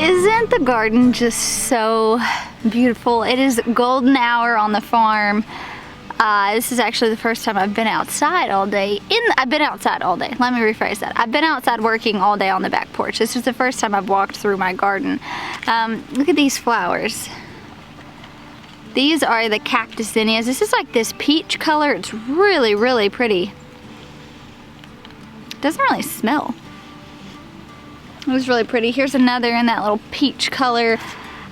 Isn't the garden just so beautiful? It is golden hour on the farm. This is actually the first time I've been outside all day. I've been outside all day. Let me rephrase that. I've been outside working all day on the back porch. This is the first time I've walked through my garden. Look at these flowers. These are the cactus zinnias. This is like this peach color. It's really, really pretty. It doesn't really smell. It was really pretty. Here's another in that little peach color.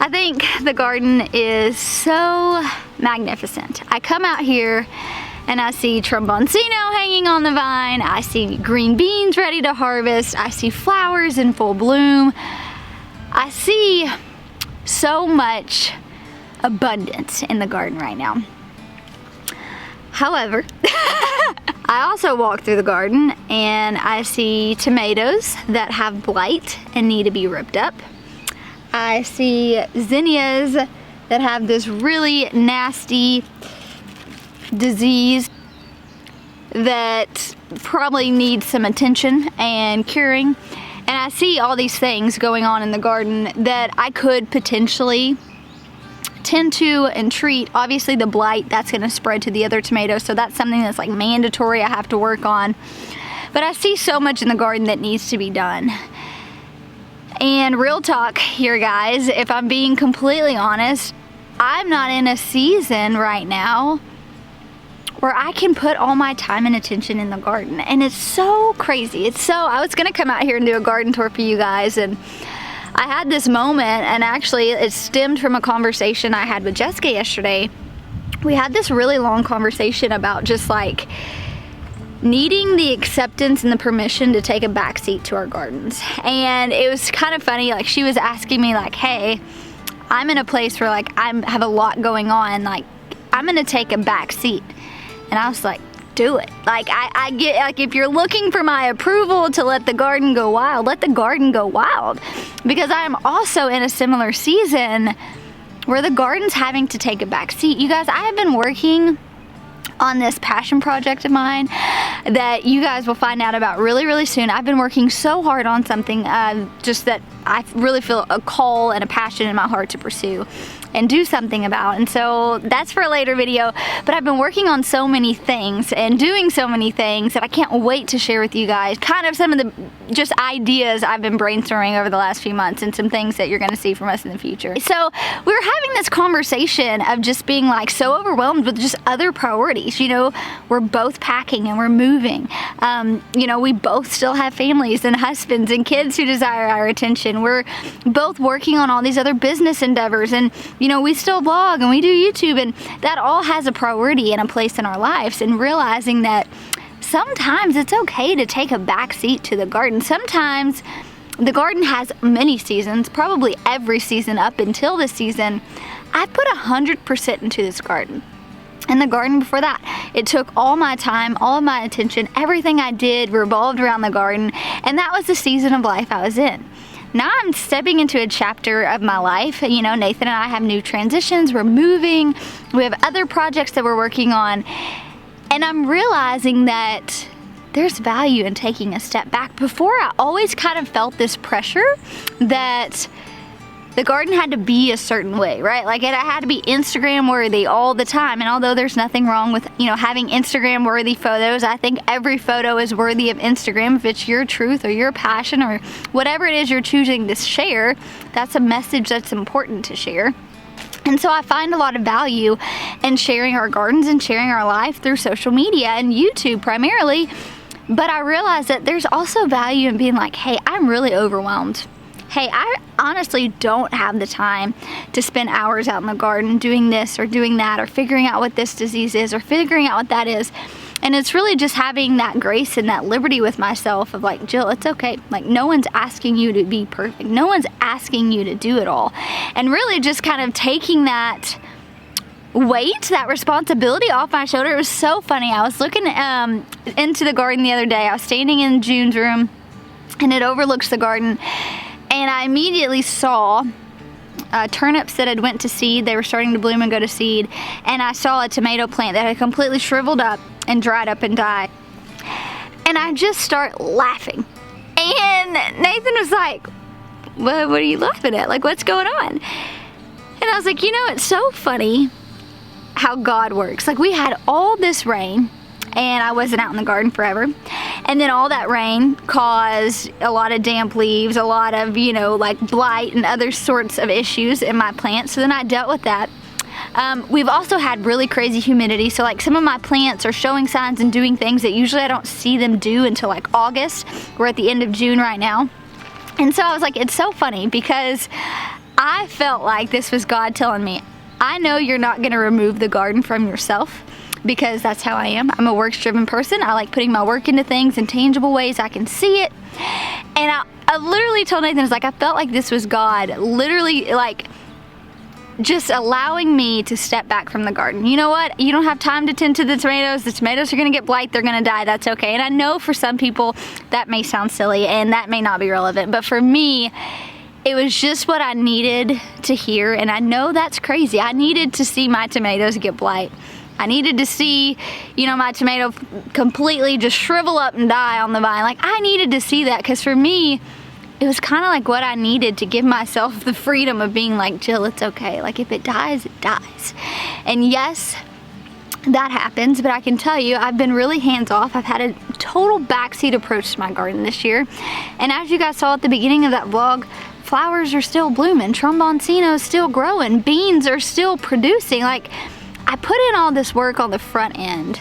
I think the garden is so magnificent. I come out here and I see tromboncino hanging on the vine. I see green beans ready to harvest. I see flowers in full bloom. I see so much abundance in the garden right now. However, I also walk through the garden and I see tomatoes that have blight and need to be ripped up. I see zinnias that have this really nasty disease that probably needs some attention and curing. And I see all these things going on in the garden that I could potentially tend to and treat. Obviously the blight, that's going to spread to the other tomatoes, so that's something that's like mandatory I have to work on. But I see so much in the garden that needs to be done. And real talk here, guys, if I'm being completely honest, I'm not in a season right now where I can put all my time and attention in the garden. And it's so crazy. I was gonna come out here and do a garden tour for you guys, and I had this moment, and actually it stemmed from a conversation I had with Jessica yesterday. We had this really long conversation about just like needing the acceptance and the permission to take a backseat to our gardens. And it was kind of funny, like she was asking me like, hey, I'm in a place where like I have a lot going on, like I'm gonna take a backseat. And I was like, do it. Like I get, like if you're looking for my approval to let the garden go wild, let the garden go wild. Because I am also in a similar season where the garden's having to take a back seat. You guys, I have been working on this passion project of mine that you guys will find out about really, really soon. I've been working so hard on something just that I really feel a call and a passion in my heart to pursue and do something about. And so that's for a later video, but I've been working on so many things and doing so many things that I can't wait to share with you guys kind of some of the just ideas I've been brainstorming over the last few months and some things that you're gonna see from us in the future. So we were having this conversation of just being like so overwhelmed with just other priorities. You know, we're both packing and we're moving. You know, we both still have families and husbands and kids who desire our attention. We're both working on all these other business endeavors, and you know, we still vlog and we do YouTube, and that all has a priority and a place in our lives. And realizing that sometimes it's okay to take a back seat to the garden. Sometimes the garden has many seasons, probably every season up until this season. I put 100% into this garden. And the garden before that, it took all my time, all of my attention, everything I did revolved around the garden, and that was the season of life I was in. Now I'm stepping into a chapter of my life. You know, Nathan and I have new transitions, we're moving, we have other projects that we're working on, and I'm realizing that there's value in taking a step back. Before, I always kind of felt this pressure that the garden had to be a certain way, right? Like it had to be Instagram worthy all the time. And although there's nothing wrong with, you know, having Instagram worthy photos, I think every photo is worthy of Instagram. If it's your truth or your passion or whatever it is you're choosing to share, that's a message that's important to share. And so I find a lot of value in sharing our gardens and sharing our life through social media and YouTube primarily. But I realize that there's also value in being like, hey, I'm really overwhelmed. Hey, I honestly don't have the time to spend hours out in the garden doing this or doing that or figuring out what this disease is or figuring out what that is. And it's really just having that grace and that liberty with myself of like, Jill, it's okay. Like no one's asking you to be perfect. No one's asking you to do it all. And really just kind of taking that weight, that responsibility off my shoulder. It was so funny. I was looking into the garden the other day. I was standing in June's room and it overlooks the garden. And I immediately saw turnips that had went to seed. They were starting to bloom and go to seed. And I saw a tomato plant that had completely shriveled up and dried up and died. And I just start laughing. And Nathan was like, what are you laughing at? Like, what's going on? And I was like, you know, it's so funny how God works. Like, we had all this rain, and I wasn't out in the garden forever. And then all that rain caused a lot of damp leaves, a lot of, you know, like blight and other sorts of issues in my plants. So then I dealt with that. We've also had really crazy humidity. So like some of my plants are showing signs and doing things that usually I don't see them do until like August. We're at the end of June right now. And so I was like, it's so funny because I felt like this was God telling me, I know you're not going to remove the garden from yourself, because that's how I am. I'm a works-driven person. I like putting my work into things in tangible ways. I can see it. And I literally told Nathan, I was like, I felt like this was God literally like just allowing me to step back from the garden. You know what? You don't have time to tend to the tomatoes. The tomatoes are going to get blight. They're going to die. That's okay. And I know for some people that may sound silly and that may not be relevant. But for me, it was just what I needed to hear. And I know that's crazy. I needed to see my tomatoes get blight. I needed to see, you know, my tomato completely just shrivel up and die on the vine. Like, I needed to see that because for me, it was kind of like what I needed to give myself the freedom of being like, Jill, it's okay. Like, if it dies, it dies. And yes, that happens, but I can tell you, I've been really hands-off. I've had a total backseat approach to my garden this year. And as you guys saw at the beginning of that vlog, flowers are still blooming. Tromboncino's still growing. Beans are still producing. Like, I put in all this work on the front end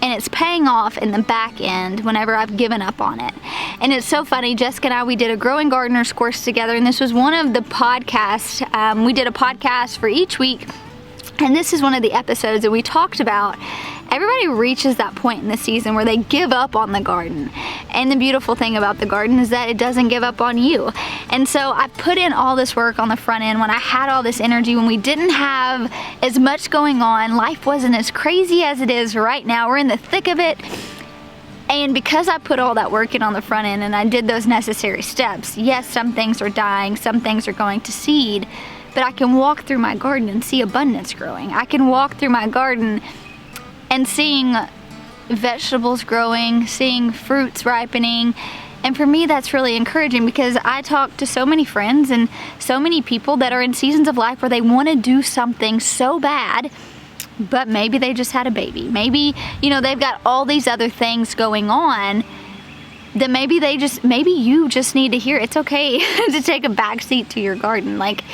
and it's paying off in the back end whenever I've given up on it. And it's so funny, Jessica and I, we did a Growing Gardeners course together, and this was one of the podcasts. We did a podcast for each week, and this is one of the episodes that we talked about. Everybody reaches that point in the season where they give up on the garden. And the beautiful thing about the garden is that it doesn't give up on you. And so I put in all this work on the front end when I had all this energy, when we didn't have as much going on. Life wasn't as crazy as it is right now. We're in the thick of it. And because I put all that work in on the front end and I did those necessary steps, yes, some things are dying, some things are going to seed, but I can walk through my garden and see abundance growing. I can walk through my garden and seeing vegetables growing, seeing fruits ripening. And for me, that's really encouraging because I talk to so many friends and so many people that are in seasons of life where they want to do something so bad, but maybe they just had a baby. Maybe, you know, they've got all these other things going on that maybe you just need to hear it's okay to take a backseat to your garden. Like,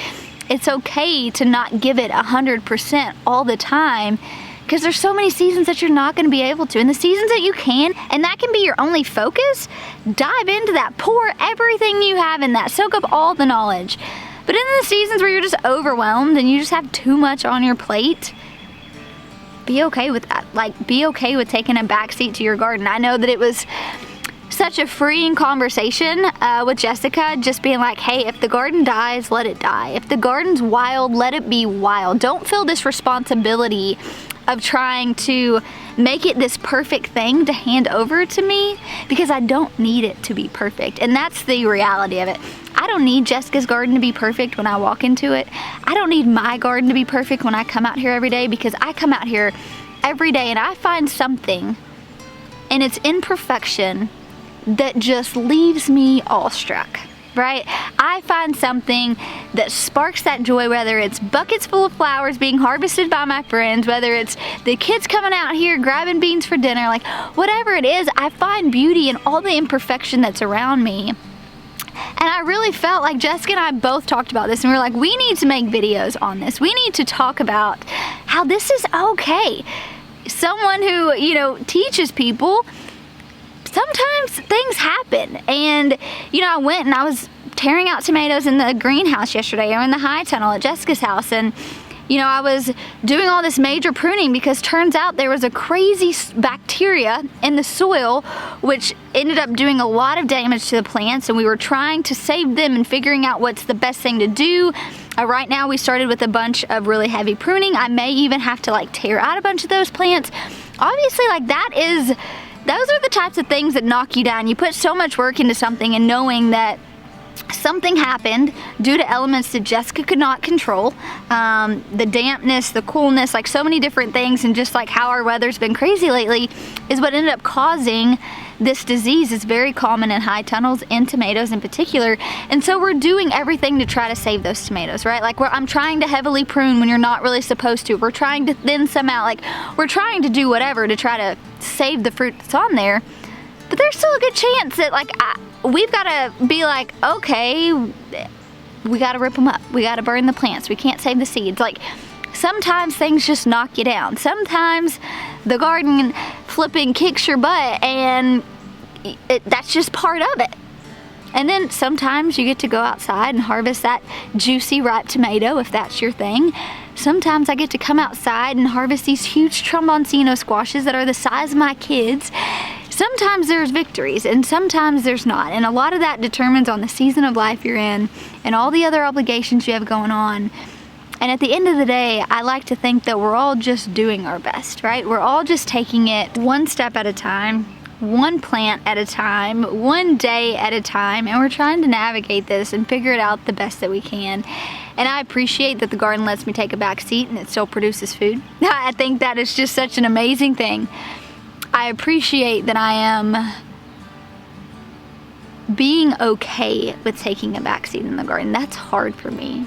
it's okay to not give it 100% all the time, because there's so many seasons that you're not going to be able to. And the seasons that you can, and that can be your only focus, dive into that. Pour everything you have in that. Soak up all the knowledge. But in the seasons where you're just overwhelmed and you just have too much on your plate, be okay with that. Like, be okay with taking a backseat to your garden. I know that it was such a freeing conversation with Jessica, just being like, hey, if the garden dies, let it die. If the garden's wild, let it be wild. Don't feel this responsibility of trying to make it this perfect thing to hand over to me, because I don't need it to be perfect. And that's the reality of it. I don't need Jessica's garden to be perfect when I walk into it. I don't need my garden to be perfect when I come out here every day, because I come out here every day and I find something in its imperfection that just leaves me awestruck. Right? I find something that sparks that joy, whether it's buckets full of flowers being harvested by my friends, whether it's the kids coming out here grabbing beans for dinner, like whatever it is, I find beauty in all the imperfection that's around me. And I really felt like Jessica and I both talked about this, and we were like, we need to make videos on this. We need to talk about how this is okay. Someone who, you know, teaches people, sometimes things happen. And, you know, I went and I was tearing out tomatoes in the greenhouse yesterday, or in the high tunnel at Jessica's house, and, you know, I was doing all this major pruning because turns out there was a crazy bacteria in the soil which ended up doing a lot of damage to the plants, and we were trying to save them and figuring out what's the best thing to do. Right now we started with a bunch of really heavy pruning. I may even have to like tear out a bunch of those plants. Obviously, like those are the types of things that knock you down. You put so much work into something, and knowing that something happened due to elements that Jessica could not control, the dampness, the coolness, like so many different things, and just like how our weather's been crazy lately is what ended up causing this disease is very common in high tunnels, in tomatoes in particular, and so we're doing everything to try to save those tomatoes, right? Like I'm trying to heavily prune when you're not really supposed to. We're trying to thin some out, like we're trying to do whatever to try to save the fruit that's on there, but there's still a good chance that like we've got to be like, okay, we got to rip them up, we got to burn the plants, we can't save the seeds. Like sometimes things just knock you down. Sometimes the garden flipping kicks your butt, and that's just part of it. And then sometimes you get to go outside and harvest that juicy ripe tomato if that's your thing. Sometimes I get to come outside and harvest these huge tromboncino squashes that are the size of my kids. Sometimes there's victories and sometimes there's not, and a lot of that determines on the season of life you're in and all the other obligations you have going on. And at the end of the day, I like to think that we're all just doing our best, right? We're all just taking it one step at a time, one plant at a time, one day at a time, and we're trying to navigate this and figure it out the best that we can. And I appreciate that the garden lets me take a back seat and it still produces food. I think that is just such an amazing thing. I appreciate that I am being okay with taking a back seat in the garden. That's hard for me.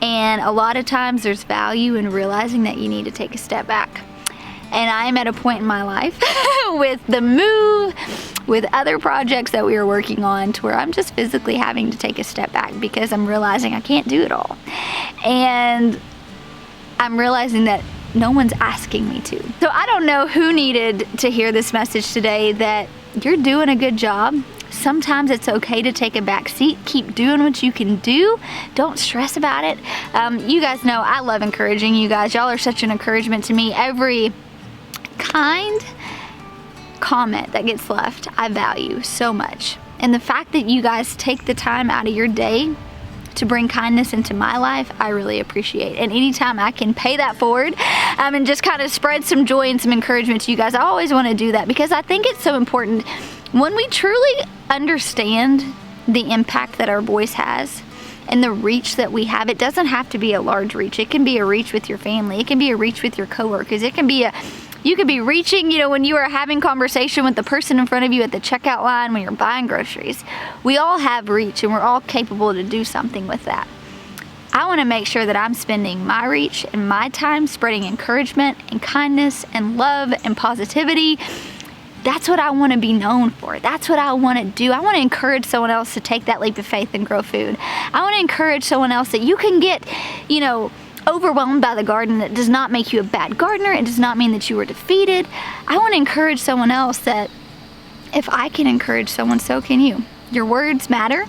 And a lot of times there's value in realizing that you need to take a step back. And I'm at a point in my life with the move, with other projects that we are working on, to where I'm just physically having to take a step back because I'm realizing I can't do it all. And I'm realizing that no one's asking me to. So I don't know who needed to hear this message today, that you're doing a good job. Sometimes it's okay to take a back seat. Keep doing what you can do. Don't stress about it. You guys know I love encouraging you guys. Y'all are such an encouragement to me. Every kind comment that gets left, I value so much. And the fact that you guys take the time out of your day to bring kindness into my life, I really appreciate. And anytime I can pay that forward and just kind of spread some joy and some encouragement to you guys, I always want to do that, because I think it's so important. When we truly understand the impact that our voice has and the reach that we have, it doesn't have to be a large reach. It can be a reach with your family. It can be a reach with your coworkers. It can be you could be reaching, when you are having conversation with the person in front of you at the checkout line when you're buying groceries. We all have reach, and we're all capable to do something with that. I want to make sure that I'm spending my reach and my time spreading encouragement and kindness and love and positivity. That's what I want to be known for. That's what I want to do. I want to encourage someone else to take that leap of faith and grow food. I want to encourage someone else that you can get, overwhelmed by the garden. That does not make you a bad gardener. It does not mean that you were defeated. I want to encourage someone else that if I can encourage someone, so can you. Your words matter.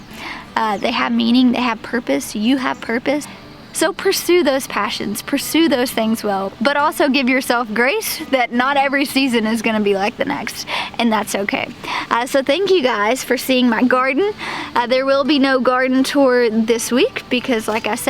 They have meaning. They have purpose. You have purpose. So pursue those passions, pursue those things well, but also give yourself grace that not every season is going to be like the next, and that's okay. So thank you guys for seeing my garden. There will be no garden tour this week because, like I said,